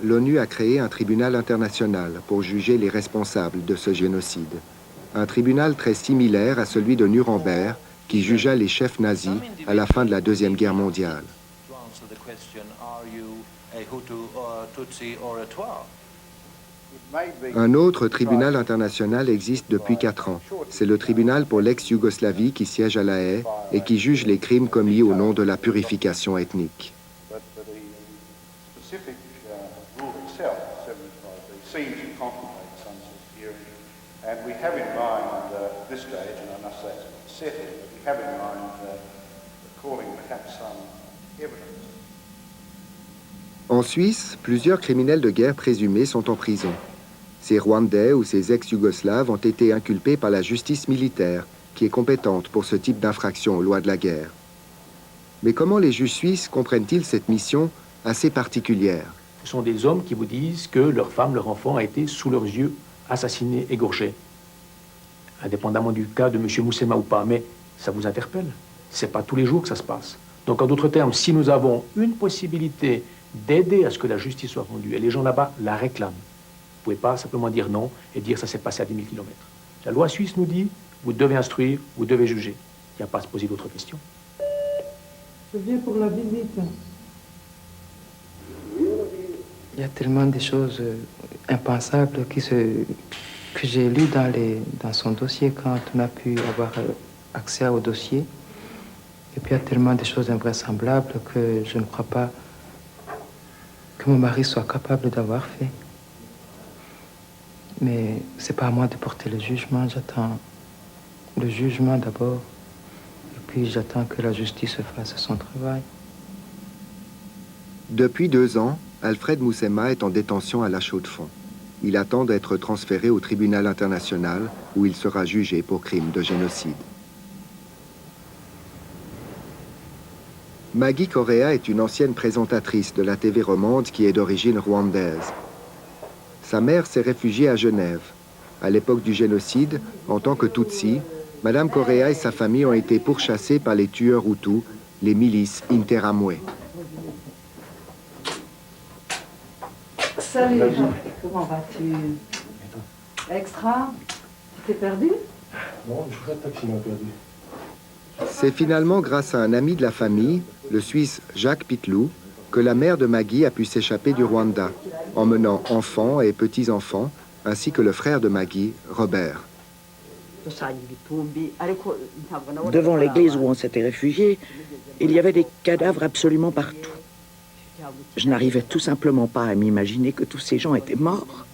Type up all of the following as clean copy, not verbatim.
l'ONU a créé un tribunal international pour juger les responsables de ce génocide. Un tribunal très similaire à celui de Nuremberg qui jugea les chefs nazis à la fin de la Deuxième Guerre mondiale. Un autre tribunal international existe depuis 4 ans. C'est le tribunal pour l'ex-Yougoslavie qui siège à La Haye et qui juge les crimes commis au nom de la purification ethnique. En Suisse, plusieurs criminels de guerre présumés sont en prison. Ces Rwandais ou ces ex-Yougoslaves ont été inculpés par la justice militaire, qui est compétente pour ce type d'infraction aux lois de la guerre. Mais comment les juges suisses comprennent-ils cette mission assez particulière? Ce sont des hommes qui vous disent que leur femme, leur enfant a été sous leurs yeux assassiné, égorgé. Indépendamment du cas de M. Moussema ou pas, mais ça vous interpelle. C'est pas tous les jours que ça se passe. Donc en d'autres termes, si nous avons une possibilité d'aider à ce que la justice soit rendue, et les gens là-bas la réclament, vous ne pouvez pas simplement dire non et dire ça s'est passé à 10 000 km. La loi suisse nous dit, vous devez instruire, vous devez juger. Il n'y a pas à se poser d'autres questions. Je viens pour la visite. Il y a tellement de choses impensables que j'ai lues dans son dossier quand on a pu avoir accès au dossier. Et puis il y a tellement de choses invraisemblables que je ne crois pas que mon mari soit capable d'avoir fait. Mais c'est pas à moi de porter le jugement. J'attends le jugement d'abord. Et puis j'attends que la justice fasse son travail. Depuis 2 ans, Alfred Moussema est en détention à La Chaux-de-Fonds. Il attend d'être transféré au tribunal international où il sera jugé pour crime de génocide. Maggie Correa est une ancienne présentatrice de la TV romande qui est d'origine rwandaise. Sa mère s'est réfugiée à Genève. À l'époque du génocide, en tant que Tutsi, Madame Correa et sa famille ont été pourchassés par les tueurs Hutus, les milices Interamwe. Salut, comment vas-tu? Extra? Tu t'es perdu? Non, je crois pas qu'il m'a perdu. C'est finalement grâce à un ami de la famille, le Suisse Jacques Pitlou, que la mère de Maggie a pu s'échapper du Rwanda, emmenant enfants et petits-enfants, ainsi que le frère de Maggie, Robert. Devant l'église où on s'était réfugié, il y avait des cadavres absolument partout. Je n'arrivais tout simplement pas à m'imaginer que tous ces gens étaient morts.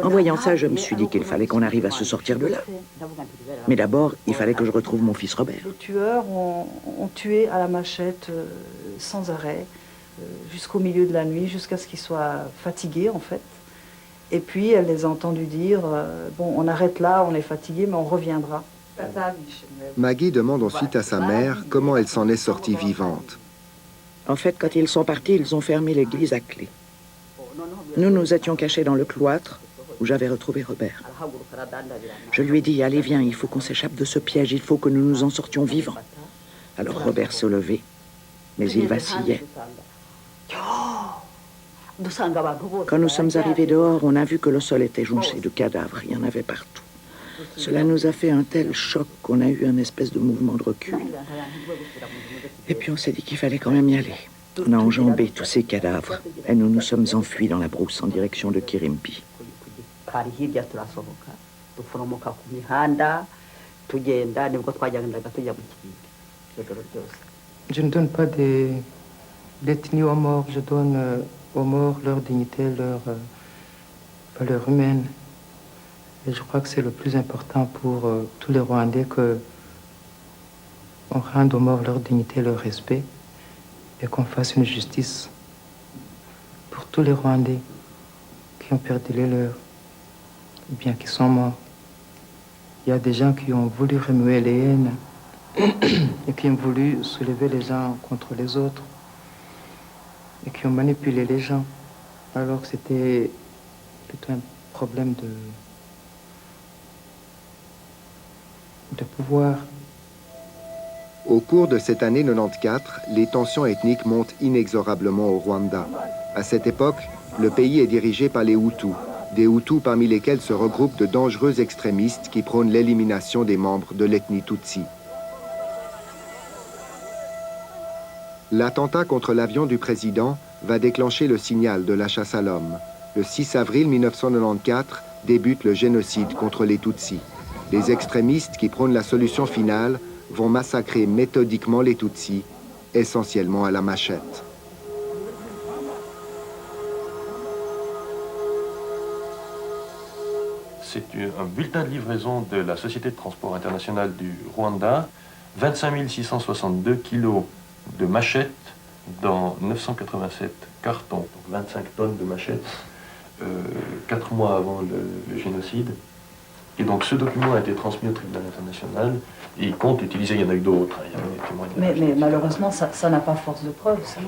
En voyant ça, je me suis dit qu'il fallait qu'on arrive à se sortir de là. Mais d'abord, il fallait que je retrouve mon fils Robert. Les tueurs ont tué à la machette sans arrêt, jusqu'au milieu de la nuit, jusqu'à ce qu'ils soient fatigués, en fait. Et puis, elle les a entendus dire, bon, on arrête là, on est fatigué, mais on reviendra. Maggie demande ensuite à sa mère comment elle s'en est sortie vivante. En fait, quand ils sont partis, ils ont fermé l'église à clé. Nous nous étions cachés dans le cloître où j'avais retrouvé Robert. Je lui ai dit, allez, viens, il faut qu'on s'échappe de ce piège, il faut que nous nous en sortions vivants. Alors Robert se levait, mais il vacillait. Quand nous sommes arrivés dehors, on a vu que le sol était jonché de cadavres, il y en avait partout. Cela nous a fait un tel choc qu'on a eu un espèce de mouvement de recul. Et puis on s'est dit qu'il fallait quand même y aller. On a enjambé tous ces cadavres et nous nous sommes enfuis dans la brousse en direction de Kirimpi. Je ne donne pas d'ethnie aux morts, je donne aux morts leur dignité, leur valeur humaine. Et je crois que c'est le plus important pour tous les Rwandais qu'on rende aux morts leur dignité, leur respect et qu'on fasse une justice pour tous les Rwandais qui ont perdu les leurs ou bien qui sont morts. Il y a des gens qui ont voulu remuer les haines et qui ont voulu soulever les gens contre les autres et qui ont manipulé les gens alors que c'était plutôt un problème de pouvoir. Au cours de cette année 94, les tensions ethniques montent inexorablement au Rwanda. À cette époque, le pays est dirigé par les Hutus, des Hutus parmi lesquels se regroupent de dangereux extrémistes qui prônent l'élimination des membres de l'ethnie Tutsi. L'attentat contre l'avion du président va déclencher le signal de la chasse à l'homme. Le 6 avril 1994 débute le génocide contre les Tutsis. Les extrémistes qui prônent la solution finale vont massacrer méthodiquement les Tutsis, essentiellement à la machette. C'est un bulletin de livraison de la Société de transport international du Rwanda, 25 662 kilos de machettes dans 987 cartons, donc 25 tonnes de machettes, 4 mois avant le génocide. Et donc ce document a été transmis au tribunal international et il compte utiliser, il y en a eu d'autres, il y avait des témoignages. Mais malheureusement, ça n'a pas force de preuve, ça.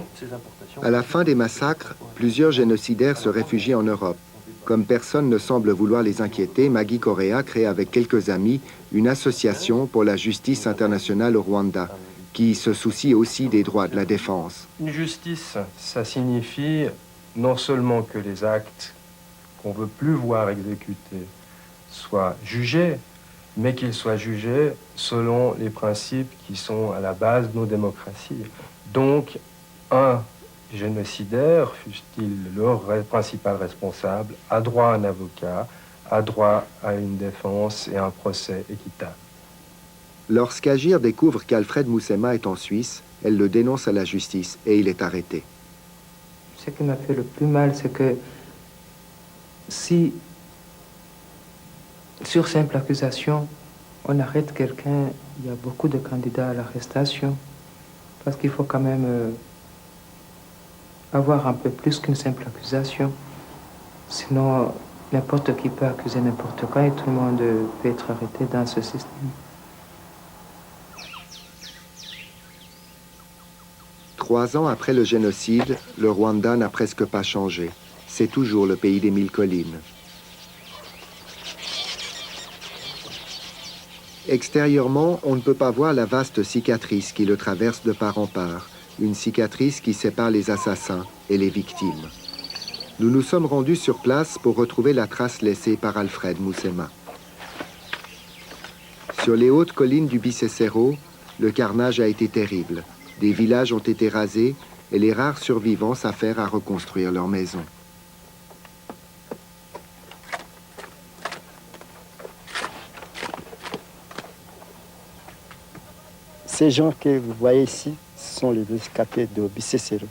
À la fin des massacres, plusieurs génocidaires se réfugient en Europe. Comme personne ne semble vouloir les inquiéter, Maggie Correa crée avec quelques amis une association pour la justice internationale au Rwanda, qui se soucie aussi des droits de la défense. Une justice, ça signifie non seulement que les actes qu'on ne veut plus voir exécutés soient jugés, mais qu'ils soient jugés selon les principes qui sont à la base de nos démocraties. Donc, un génocidaire, fût-il le principal responsable, a droit à un avocat, a droit à une défense et un procès équitable. Lorsqu'Agir découvre qu'Alfred Moussema est en Suisse, elle le dénonce à la justice et il est arrêté. Ce qui m'a fait le plus mal, c'est que si, sur simple accusation, on arrête quelqu'un, il y a beaucoup de candidats à l'arrestation, parce qu'il faut quand même avoir un peu plus qu'une simple accusation. Sinon, n'importe qui peut accuser n'importe quoi et tout le monde peut être arrêté dans ce système. 3 ans après le génocide, le Rwanda n'a presque pas changé. C'est toujours le pays des 1000 collines. Extérieurement, on ne peut pas voir la vaste cicatrice qui le traverse de part en part, une cicatrice qui sépare les assassins et les victimes. Nous nous sommes rendus sur place pour retrouver la trace laissée par Alfred Moussema. Sur les hautes collines du Bisesero, le carnage a été terrible. Des villages ont été rasés et les rares survivants s'affairent à reconstruire leurs maisons. Ces gens que vous voyez ici, ce sont les rescapés de Bisesero.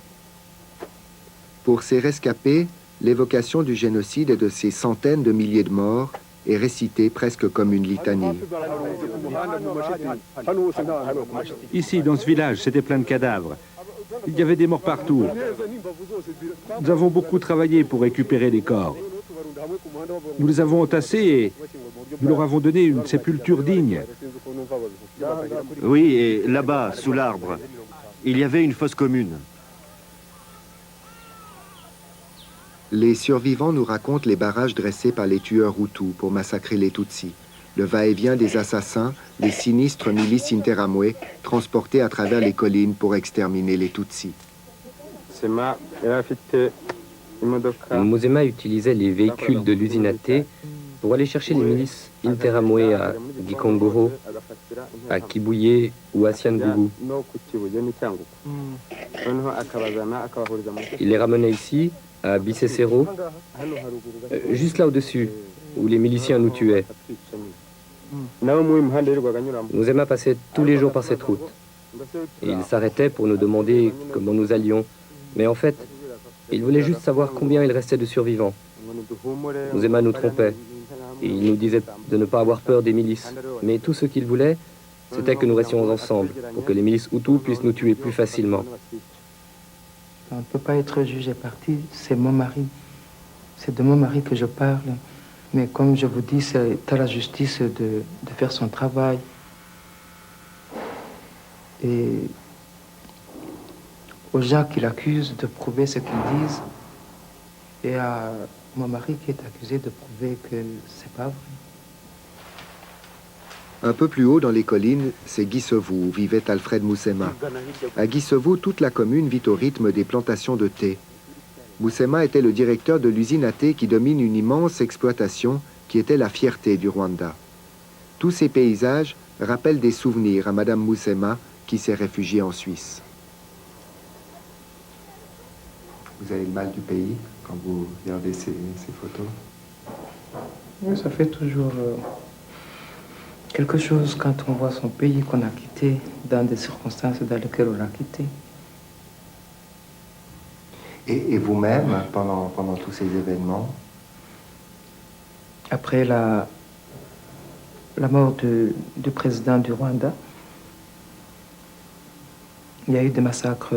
Pour ces rescapés, l'évocation du génocide et de ces centaines de milliers de morts est récitée presque comme une litanie. Ici, dans ce village, c'était plein de cadavres. Il y avait des morts partout. Nous avons beaucoup travaillé pour récupérer les corps. Nous les avons entassés et nous leur avons donné une sépulture digne. Oui, et là-bas, sous l'arbre, il y avait une fosse commune. Les survivants nous racontent les barrages dressés par les tueurs Hutus pour massacrer les Tutsis, le va-et-vient des assassins, les sinistres milices Interamwe transportées à travers les collines pour exterminer les Tutsis. Moussema utilisait les véhicules de l'usine AT pour aller chercher les milices Interamwe à Gikongoro, à Kibuye ou à Siangougou. Il les ramenait ici, à Bisesero, juste là au-dessus, où les miliciens nous tuaient. Moussema passait tous les jours par cette route. Et il s'arrêtait pour nous demander comment nous allions. Mais en fait, il voulait juste savoir combien il restait de survivants. Moussema nous trompait. Et il nous disait de ne pas avoir peur des milices. Mais tout ce qu'il voulait, c'était que nous restions ensemble, pour que les milices Hutus puissent nous tuer plus facilement. On ne peut pas être jugé parti, c'est mon mari. C'est de mon mari que je parle. Mais comme je vous dis, c'est à la justice de faire son travail. Et aux gens qui l'accusent de prouver ce qu'ils disent. Et à mon mari qui est accusé de prouver que c'est pas vrai. Un peu plus haut dans les collines, c'est Gisovu où vivait Alfred Moussema. À Gisovu, toute la commune vit au rythme des plantations de thé. Moussema était le directeur de l'usine à thé qui domine une immense exploitation qui était la fierté du Rwanda. Tous ces paysages rappellent des souvenirs à Madame Moussema qui s'est réfugiée en Suisse. Vous avez le mal du pays quand vous regardez ces photos? Oui, ça fait toujours quelque chose quand on voit son pays qu'on a quitté dans des circonstances dans lesquelles on l'a quitté. Et vous-même, pendant tous ces événements? Après la mort du président du Rwanda, il y a eu des massacres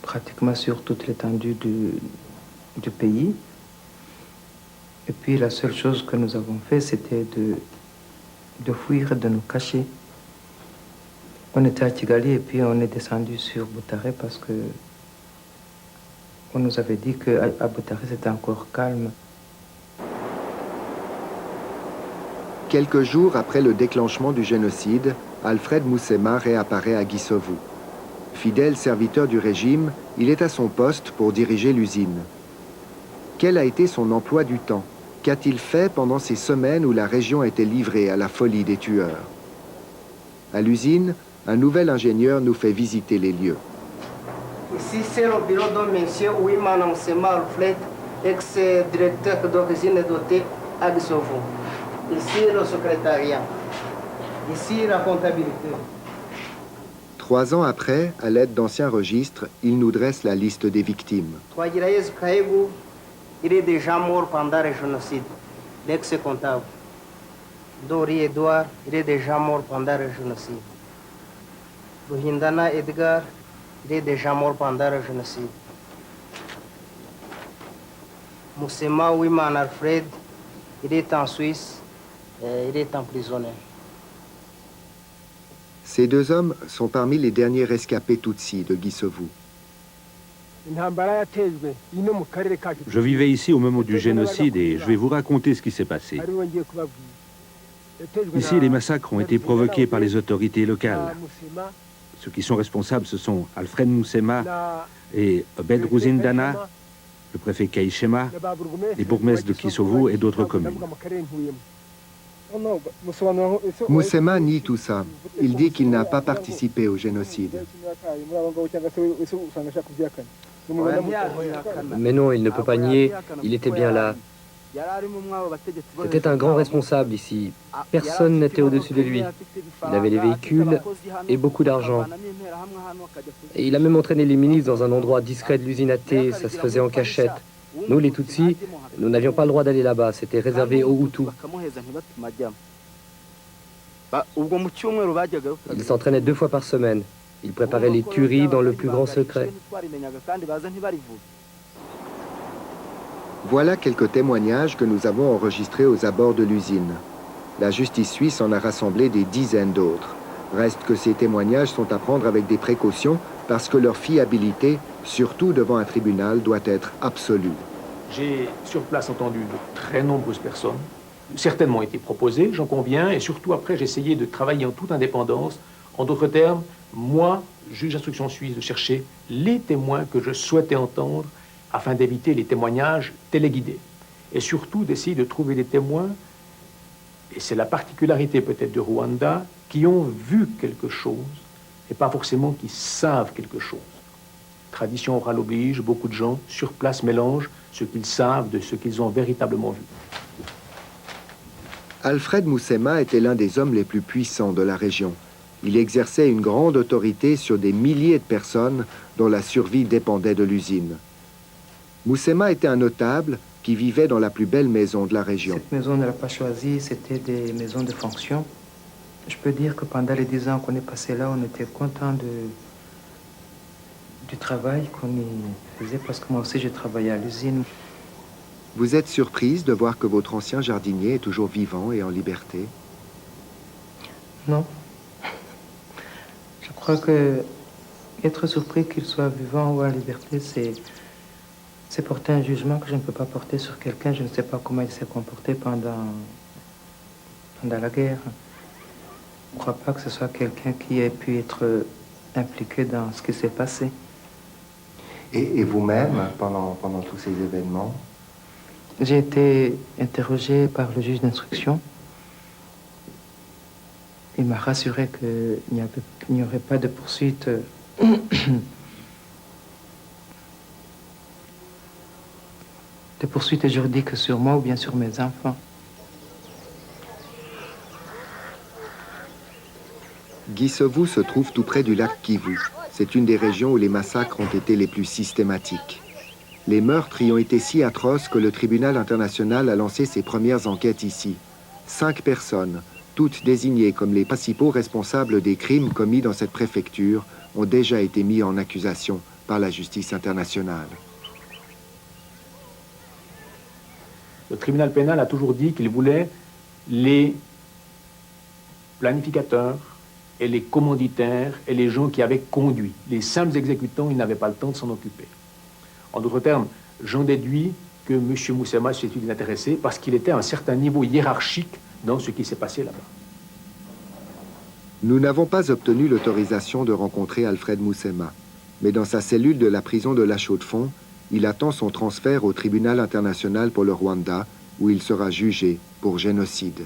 pratiquement sur toute l'étendue du pays. Et puis la seule chose que nous avons fait, c'était de fuir et de nous cacher. On était à Kigali et puis on est descendu sur Butare parce que on nous avait dit qu'à Butare c'était encore calme. Quelques jours après le déclenchement du génocide, Alfred Moussema réapparaît à Gisovu. Fidèle serviteur du régime, il est à son poste pour diriger l'usine. Quel a été son emploi du temps? Qu'a-t-il fait pendant ces semaines où la région était livrée à la folie des tueurs? À l'usine, un nouvel ingénieur nous fait visiter les lieux. Ici, c'est le bureau de M. Ouimana Moussema Alfred, ex-directeur de l'usine de thé à Gisovu. Ici, le secrétariat. Ici, la comptabilité. 3 ans après, à l'aide d'anciens registres, il nous dresse la liste des victimes. Twagirayezu Kahegu, il est déjà mort pendant le génocide, l'ex-comptable. Dori Edouard, il est déjà mort pendant le génocide. Ruhindana Edgar, il est déjà mort pendant le génocide. Moussema Ouimana Alfred, il est en Suisse, il est emprisonné. Ces 2 hommes sont parmi les derniers rescapés Tutsis de Gisovu. Je vivais ici au moment du génocide et je vais vous raconter ce qui s'est passé. Ici, les massacres ont été provoqués par les autorités locales. Ceux qui sont responsables, ce sont Alfred Moussema et Obed Ruzindana, le préfet Kaishema, les bourgmestres de Gisovu et d'autres communes. Moussema nie tout ça. Il dit qu'il n'a pas participé au génocide. Mais non, il ne peut pas nier, il était bien là. C'était un grand responsable ici. Personne n'était au-dessus de lui. Il avait les véhicules et beaucoup d'argent. Et il a même entraîné les ministres dans un endroit discret de l'usine à thé, ça se faisait en cachette. Nous, les Tutsis, nous n'avions pas le droit d'aller là-bas, c'était réservé aux Hutus. Il s'entraînait 2 fois par semaine. Il préparait les tueries dans le plus grand secret. Voilà quelques témoignages que nous avons enregistrés aux abords de l'usine. La justice suisse en a rassemblé des dizaines d'autres. Reste que ces témoignages sont à prendre avec des précautions parce que leur fiabilité, surtout devant un tribunal, doit être absolue. J'ai sur place entendu de très nombreuses personnes. Certaines m'ont été proposées, j'en conviens, et surtout après j'ai essayé de travailler en toute indépendance. En d'autres termes, moi, juge d'instruction suisse, de chercher les témoins que je souhaitais entendre afin d'éviter les témoignages téléguidés. Et surtout d'essayer de trouver des témoins, et c'est la particularité peut-être du Rwanda, qui ont vu quelque chose et pas forcément qui savent quelque chose. Tradition orale oblige, beaucoup de gens sur place mélangent ce qu'ils savent de ce qu'ils ont véritablement vu. Alfred Moussema était l'un des hommes les plus puissants de la région. Il exerçait une grande autorité sur des milliers de personnes dont la survie dépendait de l'usine. Moussema était un notable qui vivait dans la plus belle maison de la région. Cette maison, on ne l'a pas choisie, c'était des maisons de fonction. Je peux dire que pendant les 10 ans qu'on est passé là, on était content du travail qu'on y faisait, parce que moi aussi j'ai travaillé à l'usine. Vous êtes surprise de voir que votre ancien jardinier est toujours vivant et en liberté? Non. Je crois que être surpris qu'il soit vivant ou en liberté, c'est porter un jugement que je ne peux pas porter sur quelqu'un. Je ne sais pas comment il s'est comporté pendant la guerre. ne crois pas que ce soit quelqu'un qui ait pu être impliqué dans ce qui s'est passé. Et vous-même, pendant tous ces événements? J'ai été interrogé par le juge d'instruction. Il m'a rassuré qu'il n'y aurait pas de poursuite de poursuites juridiques sur moi ou bien sur mes enfants. Gisovu se trouve tout près du lac Kivu. C'est une des régions où les massacres ont été les plus systématiques. Les meurtres y ont été si atroces que le tribunal international a lancé ses premières enquêtes ici. 5 personnes, toutes désignées comme les principaux responsables des crimes commis dans cette préfecture, ont déjà été mis en accusation par la justice internationale. Le tribunal pénal a toujours dit qu'il voulait les planificateurs et les commanditaires et les gens qui avaient conduit. Les simples exécutants, ils n'avaient pas le temps de s'en occuper. En d'autres termes, j'en déduis que M. Moussema s'est intéressé parce qu'il était à un certain niveau hiérarchique dans ce qui s'est passé là-bas. Nous n'avons pas obtenu l'autorisation de rencontrer Alfred Moussema, mais dans sa cellule de la prison de La Chaux-de-Fonds, il attend son transfert au tribunal international pour le Rwanda, où il sera jugé pour génocide.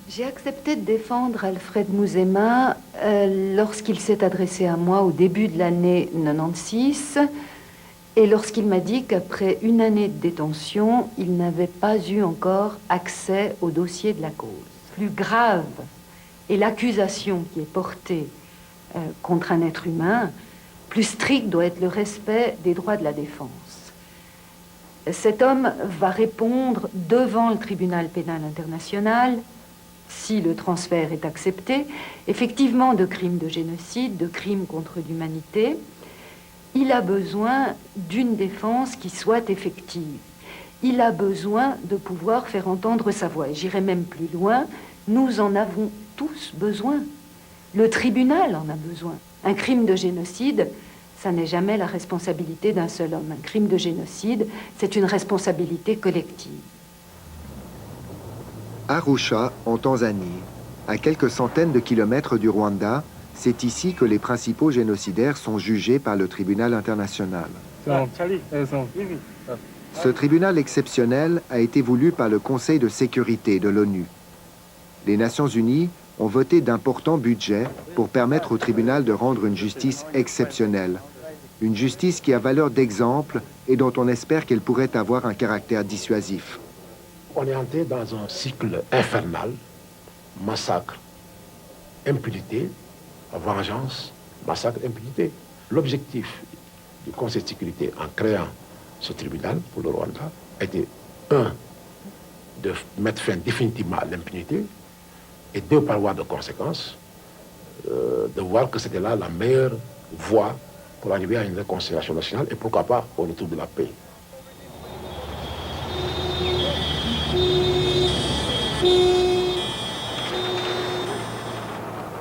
J'ai accepté de défendre Alfred Moussema lorsqu'il s'est adressé à moi au début de l'année 96 et lorsqu'il m'a dit qu'après une année de détention, il n'avait pas eu encore accès au dossier de la cause. Plus grave est l'accusation qui est portée contre un être humain, plus strict doit être le respect des droits de la défense. Cet homme va répondre devant le tribunal pénal international, si le transfert est accepté, effectivement de crimes de génocide, de crimes contre l'humanité. Il a besoin d'une défense qui soit effective. Il a besoin de pouvoir faire entendre sa voix. Et j'irai même plus loin, nous en avons tous besoin. Le tribunal en a besoin. Un crime de génocide, ça n'est jamais la responsabilité d'un seul homme. Un crime de génocide, c'est une responsabilité collective. Arusha, en Tanzanie, à quelques centaines de kilomètres du Rwanda, c'est ici que les principaux génocidaires sont jugés par le tribunal international. Ce tribunal exceptionnel a été voulu par le Conseil de sécurité de l'ONU. Les Nations unies ont voté d'importants budgets pour permettre au tribunal de rendre une justice exceptionnelle. Une justice qui a valeur d'exemple et dont on espère qu'elle pourrait avoir un caractère dissuasif. On est entré dans un cycle infernal, massacre, impunité, vengeance, massacre, impunité. L'objectif du Conseil de sécurité en créant ce tribunal pour le Rwanda a été, 1, de mettre fin définitivement à l'impunité, et 2, par voie de conséquence, de voir que c'était là la meilleure voie pour arriver à une réconciliation nationale et pourquoi pas au retour de la paix.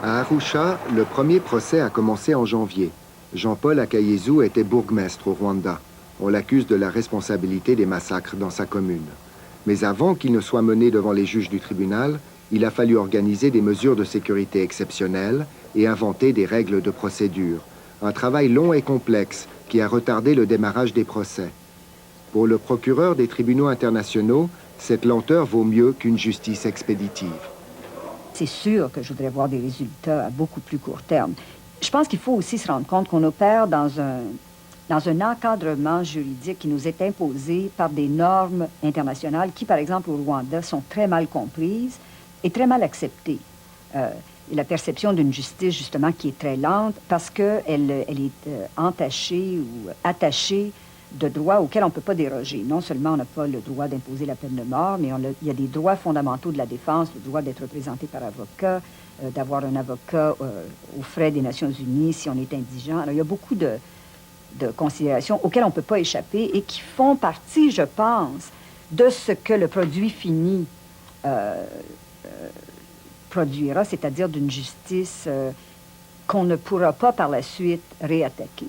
À Arusha, le premier procès a commencé en janvier. Jean-Paul Akayezu était bourgmestre au Rwanda. On l'accuse de la responsabilité des massacres dans sa commune. Mais avant qu'il ne soit mené devant les juges du tribunal, il a fallu organiser des mesures de sécurité exceptionnelles et inventer des règles de procédure. Un travail long et complexe qui a retardé le démarrage des procès. Pour le procureur des tribunaux internationaux, cette lenteur vaut mieux qu'une justice expéditive. C'est sûr que je voudrais voir des résultats à beaucoup plus court terme. Je pense qu'il faut aussi se rendre compte qu'on opère dans un encadrement juridique qui nous est imposé par des normes internationales qui, par exemple, au Rwanda, sont très mal comprises et très mal acceptées. Et la perception d'une justice, justement, qui est très lente parce qu'elle est entachée ou attachée de droits auxquels on ne peut pas déroger. Non seulement on n'a pas le droit d'imposer la peine de mort, mais il y a des droits fondamentaux de la défense, le droit d'être représenté par avocat, d'avoir un avocat aux frais des Nations unies si on est indigent. Alors, il y a beaucoup de considérations auxquelles on ne peut pas échapper et qui font partie, je pense, de ce que le produit fini produira, c'est-à-dire d'une justice qu'on ne pourra pas par la suite réattaquer.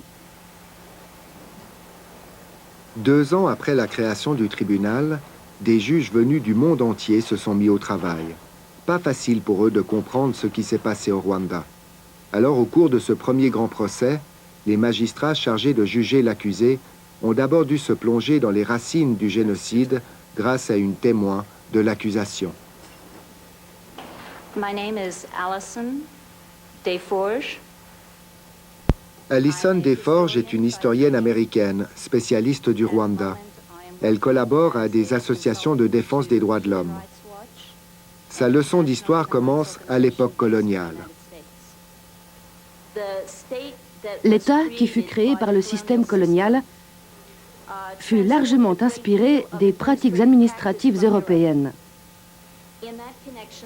2 ans après la création du tribunal, des juges venus du monde entier se sont mis au travail. Pas facile pour eux de comprendre ce qui s'est passé au Rwanda. Alors, au cours de ce premier grand procès, les magistrats chargés de juger l'accusé ont d'abord dû se plonger dans les racines du génocide grâce à une témoin de l'accusation. My name is Alison Desforges. Alison Desforges est une historienne américaine, spécialiste du Rwanda. Elle collabore à des associations de défense des droits de l'homme. Sa leçon d'histoire commence à l'époque coloniale. L'État qui fut créé par le système colonial fut largement inspiré des pratiques administratives européennes.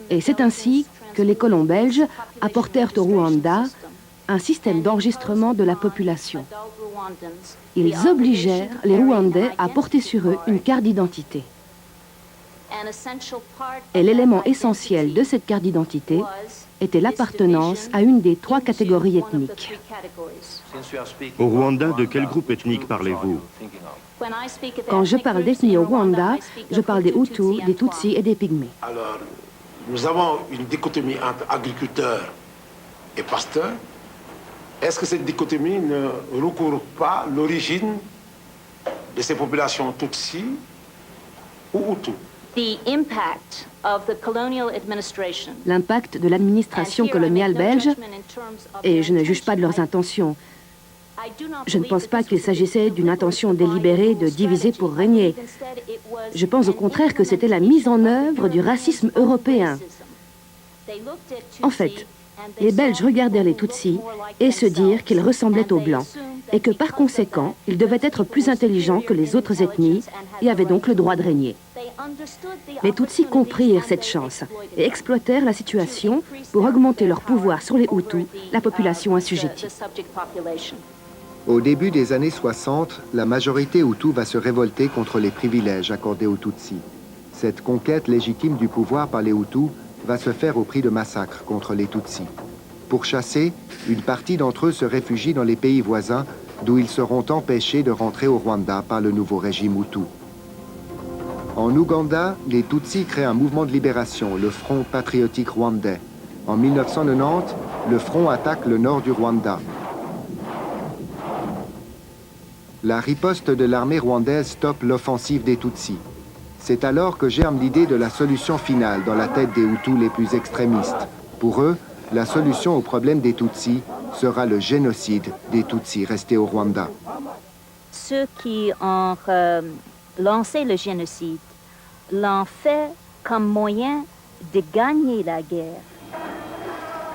Et c'est ainsi que les colons belges apportèrent au Rwanda un système d'enregistrement de la population. Ils obligèrent les Rwandais à porter sur eux une carte d'identité. Et l'élément essentiel de cette carte d'identité était l'appartenance à une des 3 catégories ethniques. Au Rwanda, de quel groupe ethnique parlez-vous? Quand je parle d'ethnie au Rwanda, je parle des Hutus, des Tutsis et des Pygmées. Alors, nous avons une dichotomie entre agriculteurs et pasteurs. Est-ce que cette dichotomie ne recouvre pas l'origine de ces populations Tutsis ou Hutus? L'impact de l'administration coloniale belge, et je ne juge pas de leurs intentions, je ne pense pas qu'il s'agissait d'une intention délibérée de diviser pour régner. Je pense au contraire que c'était la mise en œuvre du racisme européen. En fait, les Belges regardèrent les Tutsis et se dirent qu'ils ressemblaient aux Blancs et que par conséquent, ils devaient être plus intelligents que les autres ethnies et avaient donc le droit de régner. Les Tutsis comprirent cette chance et exploitèrent la situation pour augmenter leur pouvoir sur les Hutus, la population assujettie. Au début des années 60, la majorité Hutu va se révolter contre les privilèges accordés aux Tutsis. Cette conquête légitime du pouvoir par les Hutus va se faire au prix de massacres contre les Tutsis. Pour chasser, une partie d'entre eux se réfugie dans les pays voisins, d'où ils seront empêchés de rentrer au Rwanda par le nouveau régime Hutu. En Ouganda, les Tutsis créent un mouvement de libération, le Front patriotique rwandais. En 1990, le Front attaque le nord du Rwanda. La riposte de l'armée rwandaise stoppe l'offensive des Tutsis. C'est alors que germe l'idée de la solution finale dans la tête des Hutus les plus extrémistes. Pour eux, la solution au problème des Tutsis sera le génocide des Tutsis restés au Rwanda. Ceux qui ont lancé le génocide l'ont fait comme moyen de gagner la guerre.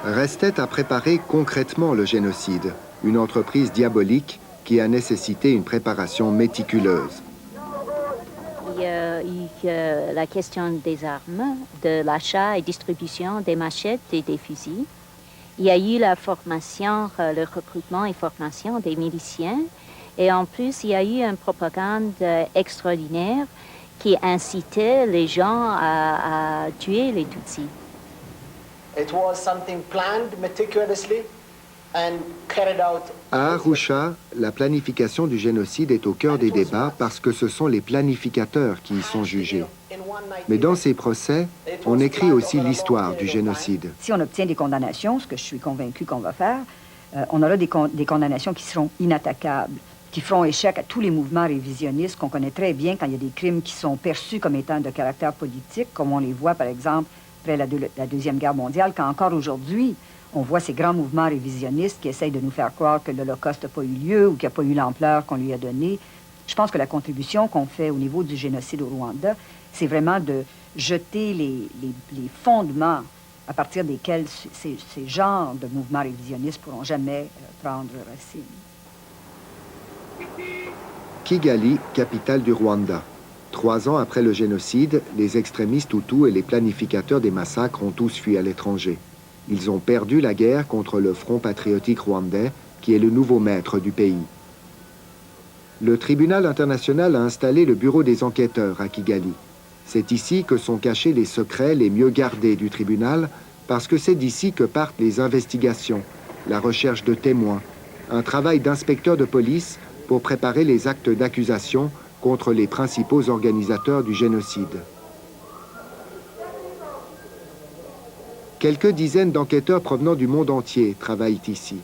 Restait à préparer concrètement le génocide, une entreprise diabolique qui a nécessité une préparation méticuleuse. Il y a eu la question des armes, de l'achat et distribution des machettes et des fusils. Il y a eu la formation, le recrutement et formation des miliciens. Et en plus, il y a eu une propagande extraordinaire qui incitait les gens à tuer les Tutsis. It was something planned meticulously and carried out. À Arusha, la planification du génocide est au cœur des débats parce que ce sont les planificateurs qui y sont jugés. Mais dans ces procès, on écrit aussi l'histoire du génocide. Si on obtient des condamnations, ce que je suis convaincu qu'on va faire, on aura des condamnations qui seront inattaquables, qui feront échec à tous les mouvements révisionnistes qu'on connaît très bien quand il y a des crimes qui sont perçus comme étant de caractère politique, comme on les voit par exemple après la Deuxième Guerre mondiale, quand encore aujourd'hui, on voit ces grands mouvements révisionnistes qui essayent de nous faire croire que l'Holocauste n'a pas eu lieu ou qu'il n'y a pas eu l'ampleur qu'on lui a donnée. Je pense que la contribution qu'on fait au niveau du génocide au Rwanda, c'est vraiment de jeter les fondements à partir desquels ces genres de mouvements révisionnistes ne pourront jamais prendre racine. Kigali, capitale du Rwanda. 3 ans après le génocide, les extrémistes Hutus et les planificateurs des massacres ont tous fui à l'étranger. Ils ont perdu la guerre contre le Front patriotique rwandais, qui est le nouveau maître du pays. Le tribunal international a installé le bureau des enquêteurs à Kigali. C'est ici que sont cachés les secrets les mieux gardés du tribunal, parce que c'est d'ici que partent les investigations, la recherche de témoins, un travail d'inspecteur de police pour préparer les actes d'accusation contre les principaux organisateurs du génocide. Quelques dizaines d'enquêteurs provenant du monde entier travaillent ici.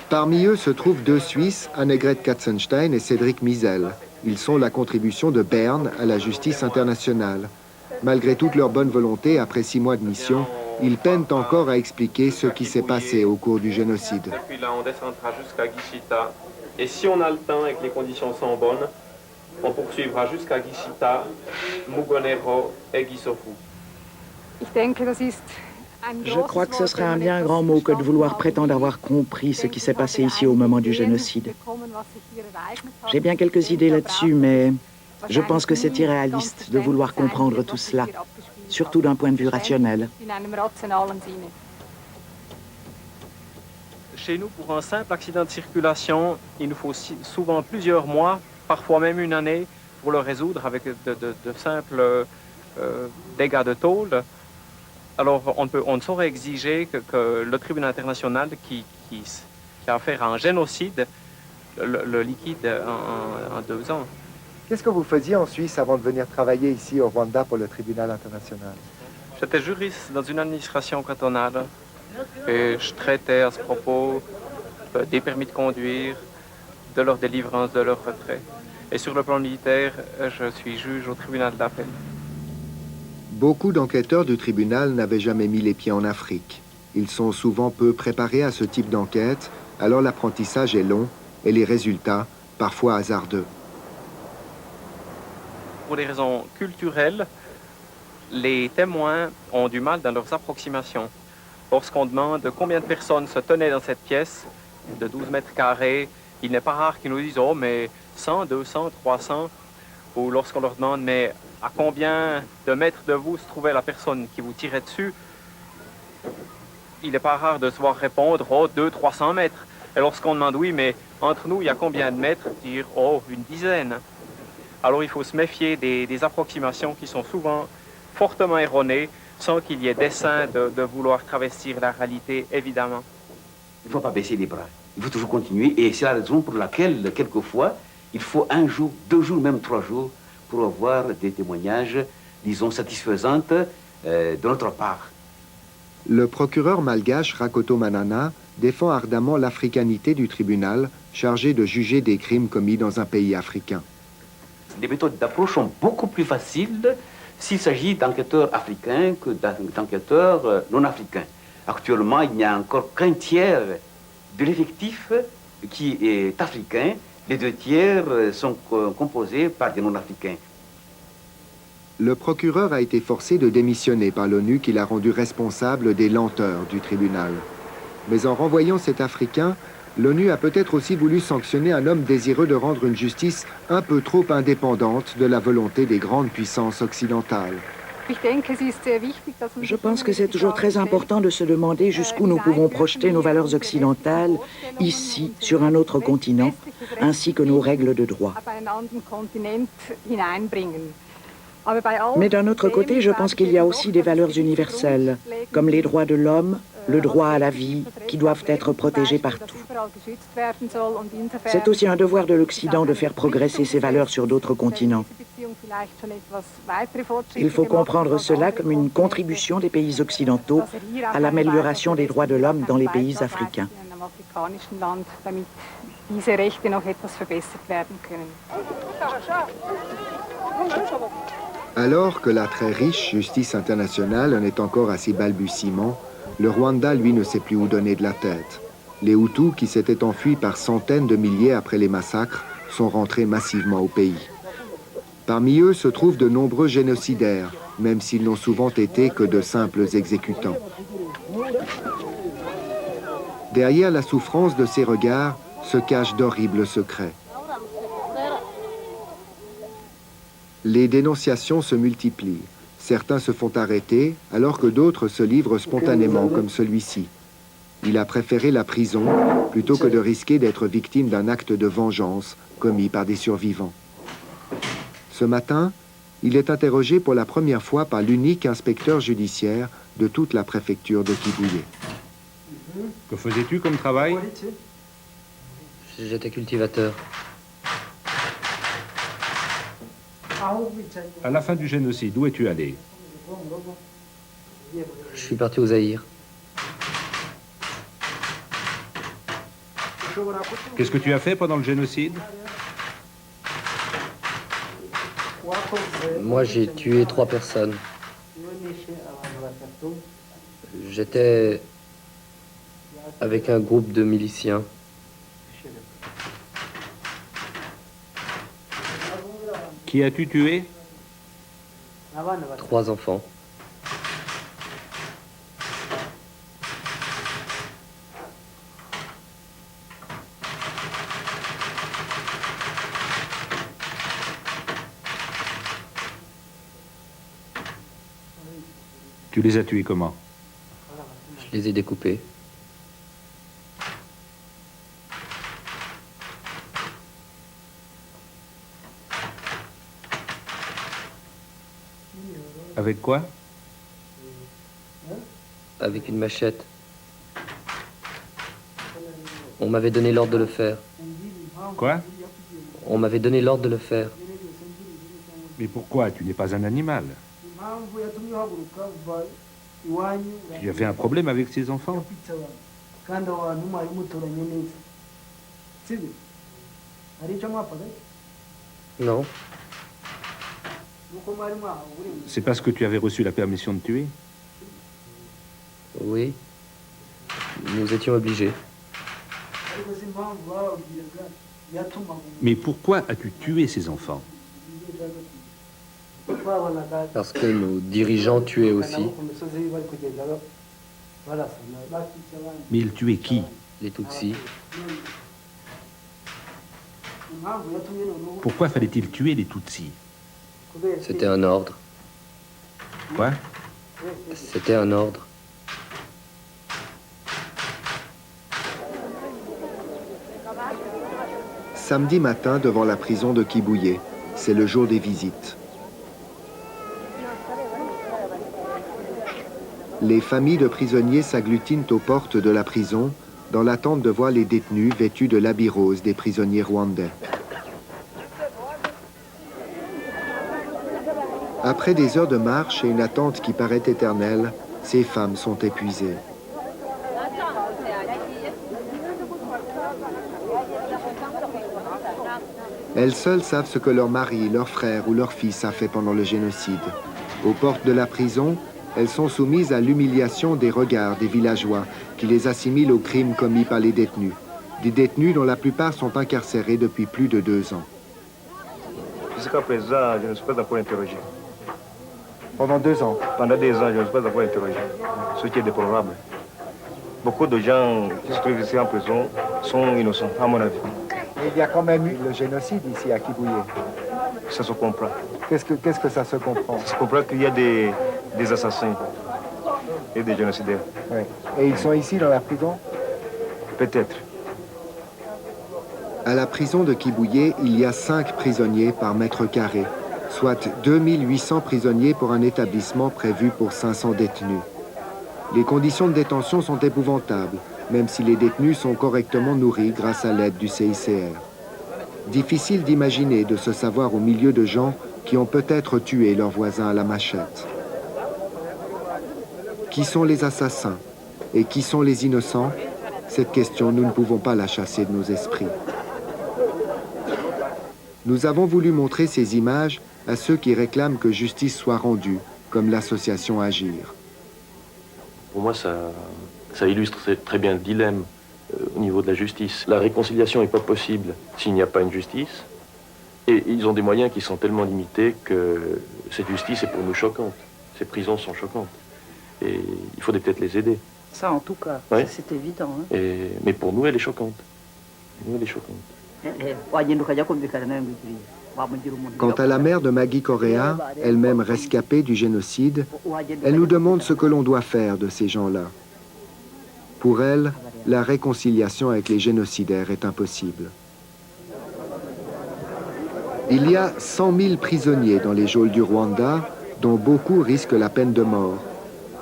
Parmi eux se trouvent deux Suisses, Annegret Katzenstein et Cédric Misel. Ils sont la contribution de Berne à la justice internationale. Malgré toute leur bonne volonté, après 6 mois de mission, ils peinent encore à expliquer ce qui s'est passé au cours du génocide. Et puis là, on descendra jusqu'à Gishita. Et si on a le temps et que les conditions sont bonnes, on poursuivra jusqu'à Gishita, Mugonero et Gisofu. Je crois que ce serait un bien grand mot que de vouloir prétendre avoir compris ce qui s'est passé ici au moment du génocide. J'ai bien quelques idées là-dessus, mais je pense que c'est irréaliste de vouloir comprendre tout cela, surtout d'un point de vue rationnel. Chez nous, pour un simple accident de circulation, il nous faut souvent plusieurs mois, parfois même une année, pour le résoudre avec de simples dégâts de tôle. Alors, on ne saurait exiger que le tribunal international qui a affaire à un génocide le liquide en 2 ans. Qu'est-ce que vous faisiez en Suisse avant de venir travailler ici au Rwanda pour le tribunal international? J'étais juriste dans une administration cantonale et je traitais à ce propos des permis de conduire, de leur délivrance, de leur retrait. Et sur le plan militaire, je suis juge au tribunal d'appel. Beaucoup d'enquêteurs du tribunal n'avaient jamais mis les pieds en Afrique. Ils sont souvent peu préparés à ce type d'enquête, alors l'apprentissage est long et les résultats parfois hasardeux. Pour des raisons culturelles, les témoins ont du mal dans leurs approximations. Lorsqu'on demande combien de personnes se tenaient dans cette pièce de 12 mètres carrés, il n'est pas rare qu'ils nous disent « Oh, mais 100, 200, 300 » ou lorsqu'on leur demande « Mais à combien de mètres de vous se trouvait la personne qui vous tirait dessus ?» Il n'est pas rare de se voir répondre « Oh, 200-300 mètres ». Et lorsqu'on demande « Oui, mais entre nous, il y a combien de mètres ?» dire « Oh, une dizaine ». Alors il faut se méfier des approximations qui sont souvent fortement erronées, sans qu'il y ait dessein de vouloir travestir la réalité, évidemment. Il ne faut pas baisser les bras, il faut toujours continuer, et c'est la raison pour laquelle, quelquefois, il faut 1 jour, 2 jours, même 3 jours, pour avoir des témoignages, disons, satisfaisants de notre part. Le procureur malgache Rakoto Manana défend ardemment l'africanité du tribunal, chargé de juger des crimes commis dans un pays africain. Les méthodes d'approche sont beaucoup plus faciles s'il s'agit d'enquêteurs africains que d'enquêteurs non africains. Actuellement, il n'y a encore qu'1 tiers de l'effectif qui est africain. Les 2 tiers sont composés par des non-africains. Le procureur a été forcé de démissionner par l'ONU qui l'a rendu responsable des lenteurs du tribunal. Mais en renvoyant cet Africain, l'ONU a peut-être aussi voulu sanctionner un homme désireux de rendre une justice un peu trop indépendante de la volonté des grandes puissances occidentales. Je pense que c'est toujours très important de se demander jusqu'où nous pouvons projeter nos valeurs occidentales, ici, sur un autre continent, ainsi que nos règles de droit. Mais d'un autre côté, je pense qu'il y a aussi des valeurs universelles, comme les droits de l'homme, le droit à la vie, qui doivent être protégés partout. C'est aussi un devoir de l'Occident de faire progresser ces valeurs sur d'autres continents. Il faut comprendre cela comme une contribution des pays occidentaux à l'amélioration des droits de l'homme dans les pays africains. Alors que la très riche justice internationale en est encore à ses balbutiements, le Rwanda, lui, ne sait plus où donner de la tête. Les Hutus, qui s'étaient enfuis par centaines de milliers après les massacres, sont rentrés massivement au pays. Parmi eux se trouvent de nombreux génocidaires, même s'ils n'ont souvent été que de simples exécutants. Derrière la souffrance de ces regards se cachent d'horribles secrets. Les dénonciations se multiplient. Certains se font arrêter, alors que d'autres se livrent spontanément, comme celui-ci. Il a préféré la prison plutôt que de risquer d'être victime d'un acte de vengeance commis par des survivants. Ce matin, il est interrogé pour la première fois par l'unique inspecteur judiciaire de toute la préfecture de Kibuye. Que faisais-tu comme travail? J'étais cultivateur. À la fin du génocide, où es-tu allé? Je suis parti au Zaïre. Qu'est-ce que tu as fait pendant le génocide? Moi, j'ai tué 3 personnes. J'étais avec un groupe de miliciens. Qui as-tu tué? 3 enfants. Tu les as tués comment? Je les ai découpés. Avec quoi? Avec une machette. On m'avait donné l'ordre de le faire. Quoi? On m'avait donné l'ordre de le faire. Mais pourquoi? Tu n'es pas un animal. Tu avais un problème avec ces enfants? Non. C'est parce que tu avais reçu la permission de tuer? Oui. Nous étions obligés. Mais pourquoi as-tu tué ces enfants? Parce que nos dirigeants tuaient aussi. Mais ils tuaient qui? Les Tutsis. Pourquoi fallait-il tuer les Tutsis? C'était un ordre. Quoi? C'était un ordre. Samedi matin devant la prison de Kibuye. C'est le jour des visites. Les familles de prisonniers s'agglutinent aux portes de la prison dans l'attente de voir les détenus vêtus de l'habit rose des prisonniers rwandais. Après des heures de marche et une attente qui paraît éternelle, ces femmes sont épuisées. Elles seules savent ce que leur mari, leur frère ou leur fils a fait pendant le génocide. Aux portes de la prison, elles sont soumises à l'humiliation des regards des villageois qui les assimilent aux crimes commis par les détenus. Des détenus dont la plupart sont incarcérés depuis plus de 2 ans. Jusqu'à présent, je ne suis pas encore interrogé. Pendant 2 ans? Pendant 2 ans, je ne suis pas encore interrogé. Ce qui est déplorable. Beaucoup de gens qui se trouvent ici en prison sont innocents, à mon avis. Mais il y a quand même eu le génocide ici à Kibuye. Ça se comprend. Qu'est-ce que ça se comprend? Ça se comprend qu'il y a des assassins et des génocidaires. Oui. Et ils sont ici dans la prison? Peut-être. À la prison de Kibuye, il y a 5 prisonniers par mètre carré, soit 2800 prisonniers pour un établissement prévu pour 500 détenus. Les conditions de détention sont épouvantables, même si les détenus sont correctement nourris grâce à l'aide du CICR. Difficile d'imaginer de se savoir au milieu de gens qui ont peut-être tué leurs voisins à la machette. Qui sont les assassins et qui sont les innocents? Cette question, nous ne pouvons pas la chasser de nos esprits. Nous avons voulu montrer ces images à ceux qui réclament que justice soit rendue, comme l'association Agir. Pour moi, ça illustre très bien le dilemme au niveau de la justice. La réconciliation n'est pas possible s'il n'y a pas une justice. Et ils ont des moyens qui sont tellement limités que cette justice est pour nous choquante. Ces prisons sont choquantes. Et il faudrait peut-être les aider. Ça, en tout cas, ouais. C'est évident. Hein. Mais pour nous, elle est choquante. Nous, elle est choquante. Quant à la mère de Maggie Correa, elle-même rescapée du génocide, elle nous demande ce que l'on doit faire de ces gens-là. Pour elle, la réconciliation avec les génocidaires est impossible. Il y a 100 000 prisonniers dans les geôles du Rwanda, dont beaucoup risquent la peine de mort.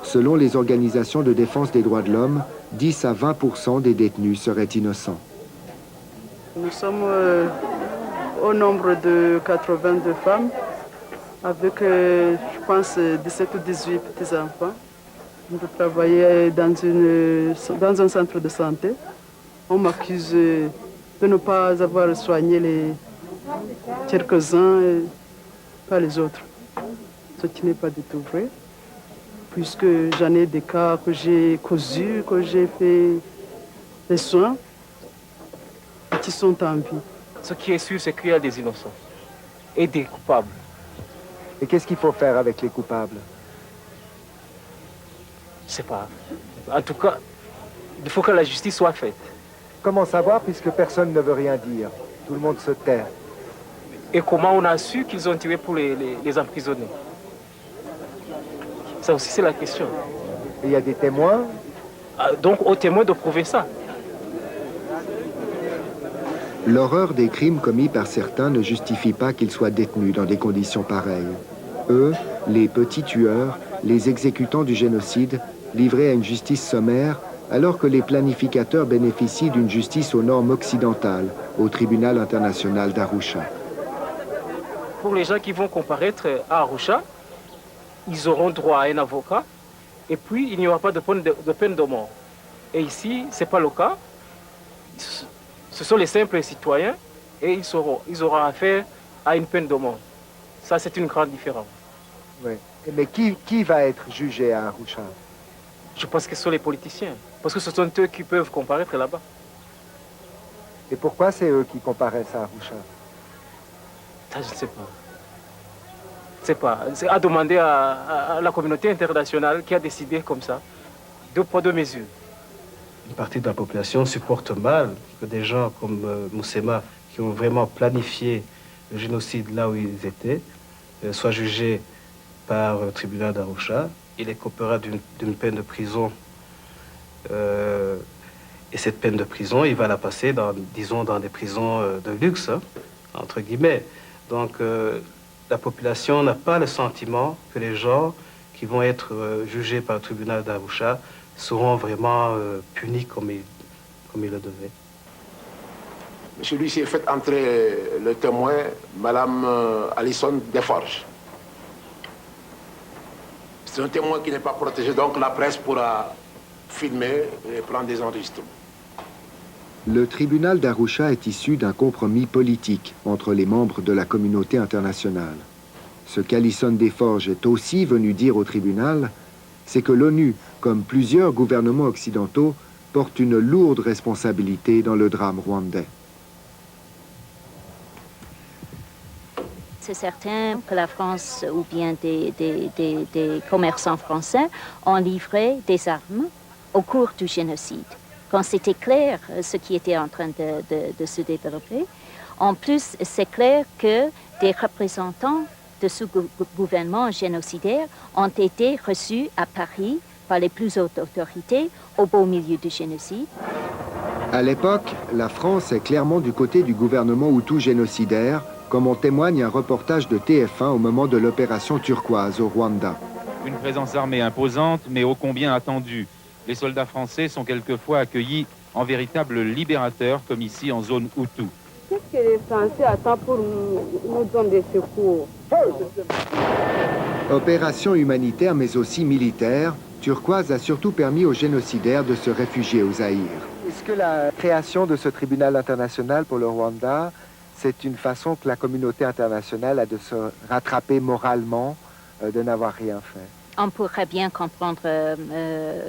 Selon les organisations de défense des droits de l'homme, 10 à 20% des détenus seraient innocents. Nous sommes au nombre de 82 femmes avec, je pense, 17 ou 18 petits-enfants. Je travaillais dans un centre de santé. On m'accuse de ne pas avoir soigné les quelques-uns et pas les autres. Ce qui n'est pas du tout vrai, puisque j'en ai des cas que j'ai cousus, que j'ai fait des soins, et qui sont en vie. Ce qui est sûr, c'est qu'il y a des innocents et des coupables. Et qu'est-ce qu'il faut faire avec les coupables? Je sais pas. En tout cas, il faut que la justice soit faite. Comment savoir puisque personne ne veut rien dire? Tout le monde se tait. Et comment on a su qu'ils ont tiré pour les emprisonner? Ça aussi, c'est la question. Et il y a des témoins? Donc, aux témoins de prouver ça. L'horreur des crimes commis par certains ne justifie pas qu'ils soient détenus dans des conditions pareilles. Eux, les petits tueurs, les exécutants du génocide, livrés à une justice sommaire, alors que les planificateurs bénéficient d'une justice aux normes occidentales, au tribunal international d'Arusha. Pour les gens qui vont comparaître à Arusha, ils auront droit à un avocat, et puis il n'y aura pas de peine de mort. Et ici, ce n'est pas le cas. Ce sont les simples citoyens, et ils auront affaire à une peine de mort. Ça, c'est une grande différence. Oui. Mais qui va être jugé à Arusha? Je pense que ce sont les politiciens, parce que ce sont eux qui peuvent comparaître là-bas. Et pourquoi c'est eux qui comparaissent à Arusha? Ça, je ne sais pas. C'est pas. C'est à demander à la communauté internationale qui a décidé comme ça, deux poids, deux mesures. Une partie de la population supporte mal que des gens comme Moussema, qui ont vraiment planifié le génocide là où ils étaient, soient jugés par le tribunal d'Arusha. Il écopera d'une peine de prison. Et cette peine de prison, il va la passer, disons, dans des prisons de luxe, hein, entre guillemets. Donc, la population n'a pas le sentiment que les gens qui vont être jugés par le tribunal d'Arusha seront vraiment punis comme ils le devaient. Celui-ci est fait entrer le témoin, Madame Alison Desforges. C'est un témoin qui n'est pas protégé, donc la presse pourra filmer et prendre des enregistrements. Le tribunal d'Arusha est issu d'un compromis politique entre les membres de la communauté internationale. Ce qu'Alison Desforges est aussi venu dire au tribunal, c'est que l'ONU, comme plusieurs gouvernements occidentaux, porte une lourde responsabilité dans le drame rwandais. C'est certain que la France ou bien des commerçants français ont livré des armes au cours du génocide. Quand c'était clair ce qui était en train de se développer, en plus, c'est clair que des représentants de ce gouvernement génocidaire ont été reçus à Paris par les plus hautes autorités au beau milieu du génocide. À l'époque, la France est clairement du côté du gouvernement hutu génocidaire, comme en témoigne un reportage de TF1 au moment de l'opération turquoise au Rwanda. Une présence armée imposante, mais ô combien attendue. Les soldats français sont quelquefois accueillis en véritables libérateurs, comme ici en zone Hutu. Qu'est-ce que les Français attendent pour nous donner des secours? Opération humanitaire, mais aussi militaire, Turquoise a surtout permis aux génocidaires de se réfugier au Zaïre. Est-ce que la création de ce tribunal international pour le Rwanda, c'est une façon que la communauté internationale a de se rattraper moralement de n'avoir rien fait? On pourrait bien comprendre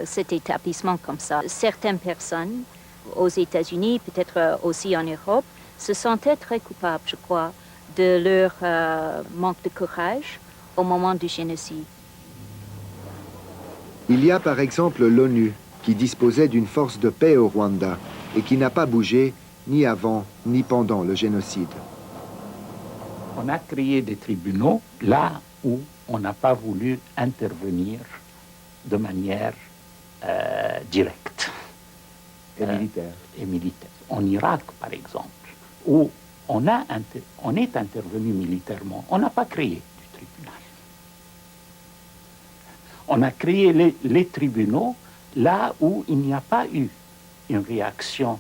cet établissement comme ça. Certaines personnes, aux États-Unis, peut-être aussi en Europe, se sentaient très coupables, je crois, de leur manque de courage au moment du génocide. Il y a par exemple l'ONU, qui disposait d'une force de paix au Rwanda et qui n'a pas bougé ni avant ni pendant le génocide. On a créé des tribunaux là où on n'a pas voulu intervenir de manière directe. Et militaire. Et militaire. En Irak, par exemple, où on est intervenu militairement, on n'a pas créé du tribunal. On a créé les tribunaux là où il n'y a pas eu une réaction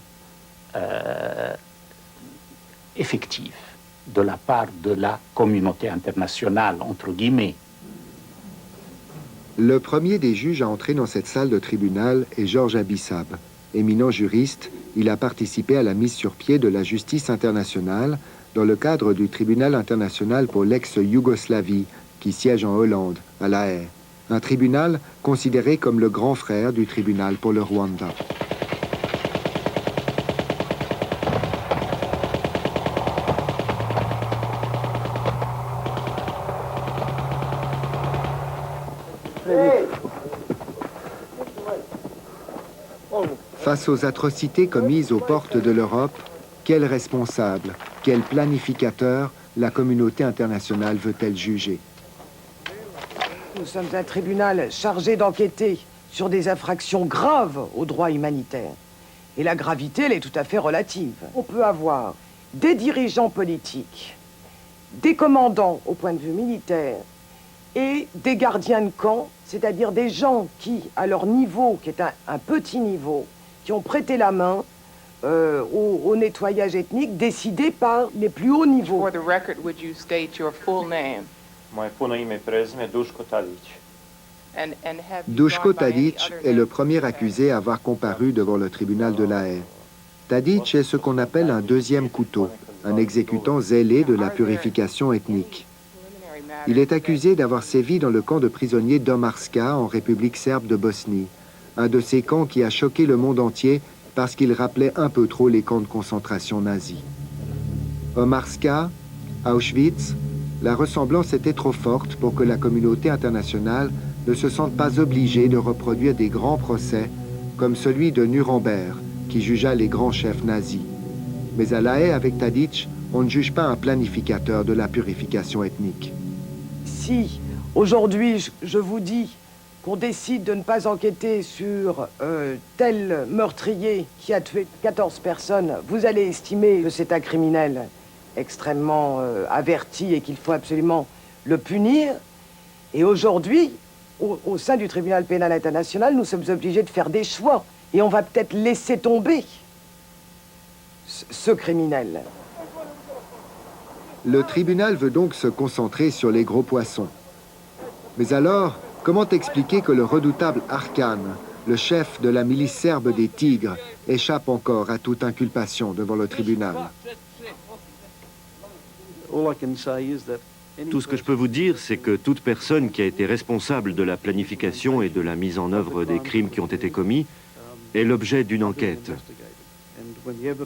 effective. de la part de la communauté internationale, entre guillemets. Le premier des juges à entrer dans cette salle de tribunal est Georges Abissab. Éminent juriste, il a participé à la mise sur pied de la justice internationale dans le cadre du tribunal international pour l'ex-Yougoslavie, qui siège en Hollande, à La Haye. Un tribunal considéré comme le grand frère du tribunal pour le Rwanda. Face aux atrocités commises aux portes de l'Europe, quel responsable, quel planificateur la communauté internationale veut-elle juger? Nous sommes un tribunal chargé d'enquêter sur des infractions graves aux droits humanitaires. Et la gravité, elle est tout à fait relative. On peut avoir des dirigeants politiques, des commandants au point de vue militaire et des gardiens de camp, c'est-à-dire des gens qui, à leur niveau, qui est un petit niveau, qui ont prêté la main au nettoyage ethnique décidé par les plus hauts niveaux. For the record, would you state your full name? Moje puno ime i prezime Duško Tadić. Duško Tadić est le premier accusé à avoir comparu devant le tribunal de La Haye. Tadić est ce qu'on appelle un deuxième couteau, un exécutant zélé de la purification ethnique. Il est accusé d'avoir sévi dans le camp de prisonniers d'Omarska en République serbe de Bosnie, un de ces camps qui a choqué le monde entier parce qu'il rappelait un peu trop les camps de concentration nazis. Omarska, Auschwitz, la ressemblance était trop forte pour que la communauté internationale ne se sente pas obligée de reproduire des grands procès comme celui de Nuremberg, qui jugea les grands chefs nazis. Mais à La Haye, avec Tadić, on ne juge pas un planificateur de la purification ethnique. Si, aujourd'hui, je vous dis qu'on décide de ne pas enquêter sur tel meurtrier qui a tué 14 personnes, vous allez estimer que c'est un criminel extrêmement averti et qu'il faut absolument le punir. Et aujourd'hui, au sein du tribunal pénal international, nous sommes obligés de faire des choix. Et on va peut-être laisser tomber ce criminel. Le tribunal veut donc se concentrer sur les gros poissons. Mais alors, comment expliquer que le redoutable Arkan, le chef de la milice serbe des Tigres, échappe encore à toute inculpation devant le tribunal? Tout ce que je peux vous dire, c'est que toute personne qui a été responsable de la planification et de la mise en œuvre des crimes qui ont été commis est l'objet d'une enquête.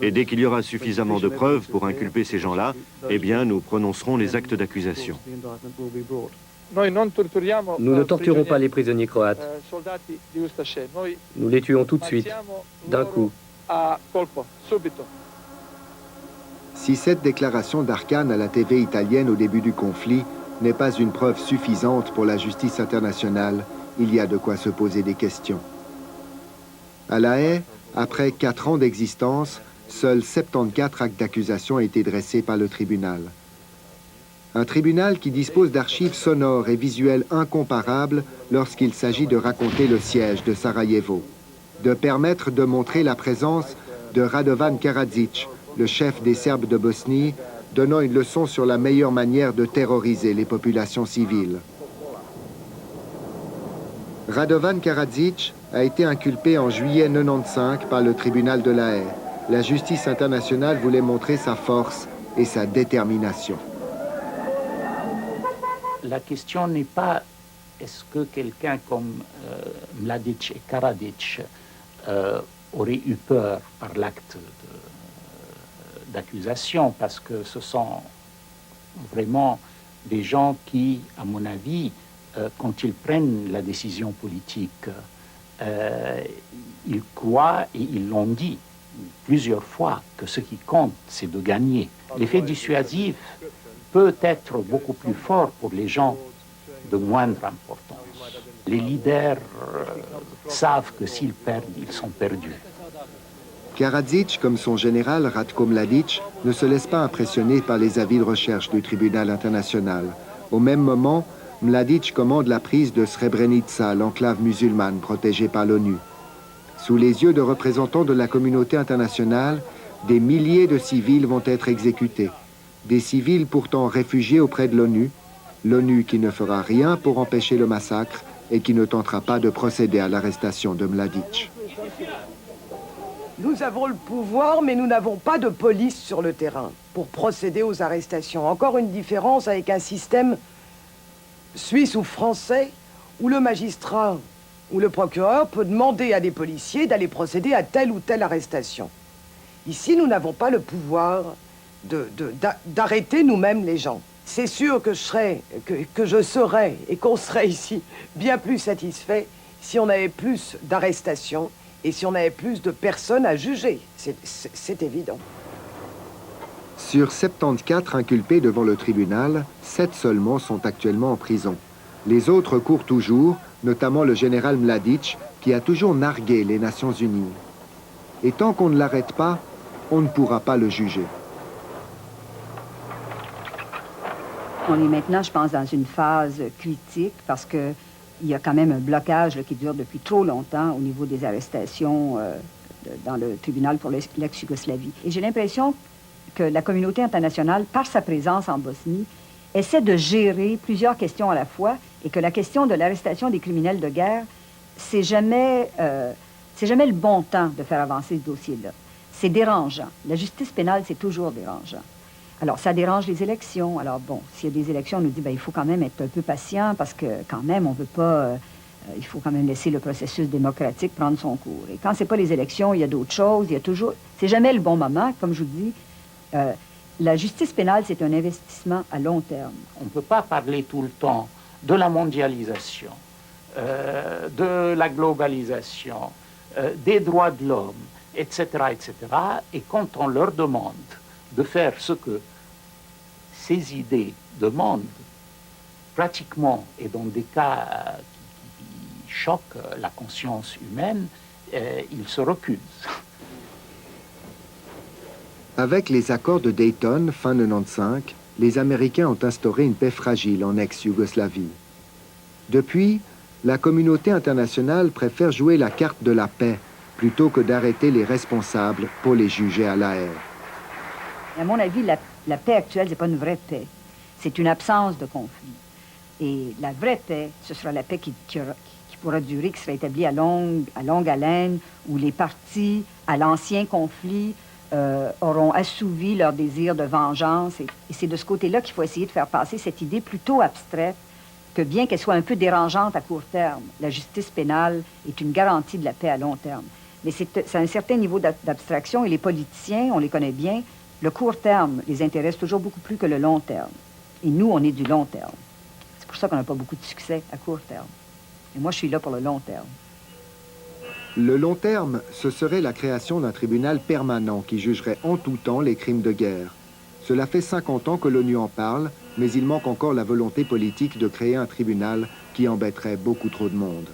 Et dès qu'il y aura suffisamment de preuves pour inculper ces gens-là, eh bien, nous prononcerons les actes d'accusation. Nous ne torturons pas les prisonniers croates. Nous les tuons tout de suite, d'un coup. Si cette déclaration d'Arkan à la TV italienne au début du conflit n'est pas une preuve suffisante pour la justice internationale, il y a de quoi se poser des questions. À La Haye, après 4 ans d'existence, seuls 74 actes d'accusation ont été dressés par le tribunal. Un tribunal qui dispose d'archives sonores et visuelles incomparables lorsqu'il s'agit de raconter le siège de Sarajevo, de permettre de montrer la présence de Radovan Karadzic, le chef des Serbes de Bosnie, donnant une leçon sur la meilleure manière de terroriser les populations civiles. Radovan Karadzic a été inculpé en juillet 1995 par le tribunal de La Haye. La justice internationale voulait montrer sa force et sa détermination. La question n'est pas est-ce que quelqu'un comme Mladic et Karadzic aurait eu peur par l'acte d'accusation, parce que ce sont vraiment des gens qui, à mon avis, quand ils prennent la décision politique, ils croient, et ils l'ont dit plusieurs fois, que ce qui compte, c'est de gagner. L'effet dissuasif peut être beaucoup plus fort pour les gens de moindre importance. Les leaders savent que s'ils perdent, ils sont perdus. Karadzic, comme son général Ratko Mladic, ne se laisse pas impressionner par les avis de recherche du tribunal international. Au même moment, Mladic commande la prise de Srebrenica, l'enclave musulmane protégée par l'ONU. Sous les yeux de représentants de la communauté internationale, des milliers de civils vont être exécutés. des civils pourtant réfugiés auprès de l'ONU, l'ONU qui ne fera rien pour empêcher le massacre et qui ne tentera pas de procéder à l'arrestation de Mladic. Nous avons le pouvoir, mais nous n'avons pas de police sur le terrain pour procéder aux arrestations. Encore une différence avec un système suisse ou français où le magistrat ou le procureur peut demander à des policiers d'aller procéder à telle ou telle arrestation. Ici, nous n'avons pas le pouvoir d'arrêter nous-mêmes les gens. C'est sûr que je serais et qu'on serait ici bien plus satisfait si on avait plus d'arrestations et si on avait plus de personnes à juger. C'est évident. Sur 74 inculpés devant le tribunal, 7 seulement sont actuellement en prison. Les autres courent toujours, notamment le général Mladic, qui a toujours nargué les Nations Unies. Et tant qu'on ne l'arrête pas, on ne pourra pas le juger. On est maintenant, je pense, dans une phase critique parce qu'il y a quand même un blocage là, qui dure depuis trop longtemps au niveau des arrestations dans le tribunal pour l'ex-Yougoslavie. Et j'ai l'impression que la communauté internationale, par sa présence en Bosnie, essaie de gérer plusieurs questions à la fois et que la question de l'arrestation des criminels de guerre, c'est jamais le bon temps de faire avancer ce dossier-là. C'est dérangeant. La justice pénale, c'est toujours dérangeant. Alors, ça dérange les élections. Alors, bon, s'il y a des élections, on nous dit, ben, il faut quand même être un peu patient parce que, quand même, on ne veut pas... il faut quand même laisser le processus démocratique prendre son cours. Et quand ce n'est pas les élections, il y a d'autres choses. Il y a toujours... C'est jamais le bon moment, comme je vous dis. La justice pénale, c'est un investissement à long terme. On ne peut pas parler tout le temps de la mondialisation, de la globalisation, des droits de l'homme, etc., etc. Et quand on leur demande de faire ce que ces idées demandent, pratiquement, et dans des cas qui choquent la conscience humaine, ils se recusent. Avec les accords de Dayton, fin 95, les Américains ont instauré une paix fragile en ex-Yougoslavie. Depuis, la communauté internationale préfère jouer la carte de la paix plutôt que d'arrêter les responsables pour les juger à La Haye. À mon avis, la paix actuelle, ce n'est pas une vraie paix. C'est une absence de conflit. Et la vraie paix, ce sera la paix qui pourra durer, qui sera établie à longue haleine, où les partis à l'ancien conflit auront assouvi leur désir de vengeance. Et c'est de ce côté-là qu'il faut essayer de faire passer cette idée plutôt abstraite que bien qu'elle soit un peu dérangeante à court terme, la justice pénale est une garantie de la paix à long terme. Mais c'est un certain niveau d'abstraction et les politiciens, on les connaît bien, le court terme les intéresse toujours beaucoup plus que le long terme. Et nous, on est du long terme. C'est pour ça qu'on n'a pas beaucoup de succès à court terme. Et moi, je suis là pour le long terme. Le long terme, ce serait la création d'un tribunal permanent qui jugerait en tout temps les crimes de guerre. Cela fait 50 ans que l'ONU en parle, mais il manque encore la volonté politique de créer un tribunal qui embêterait beaucoup trop de monde.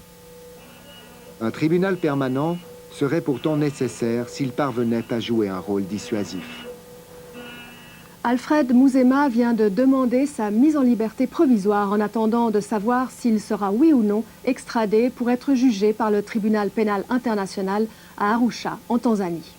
Un tribunal permanent serait pourtant nécessaire s'il parvenait à jouer un rôle dissuasif. Alfred Mouzema vient de demander sa mise en liberté provisoire en attendant de savoir s'il sera oui ou non extradé pour être jugé par le tribunal pénal international à Arusha, en Tanzanie.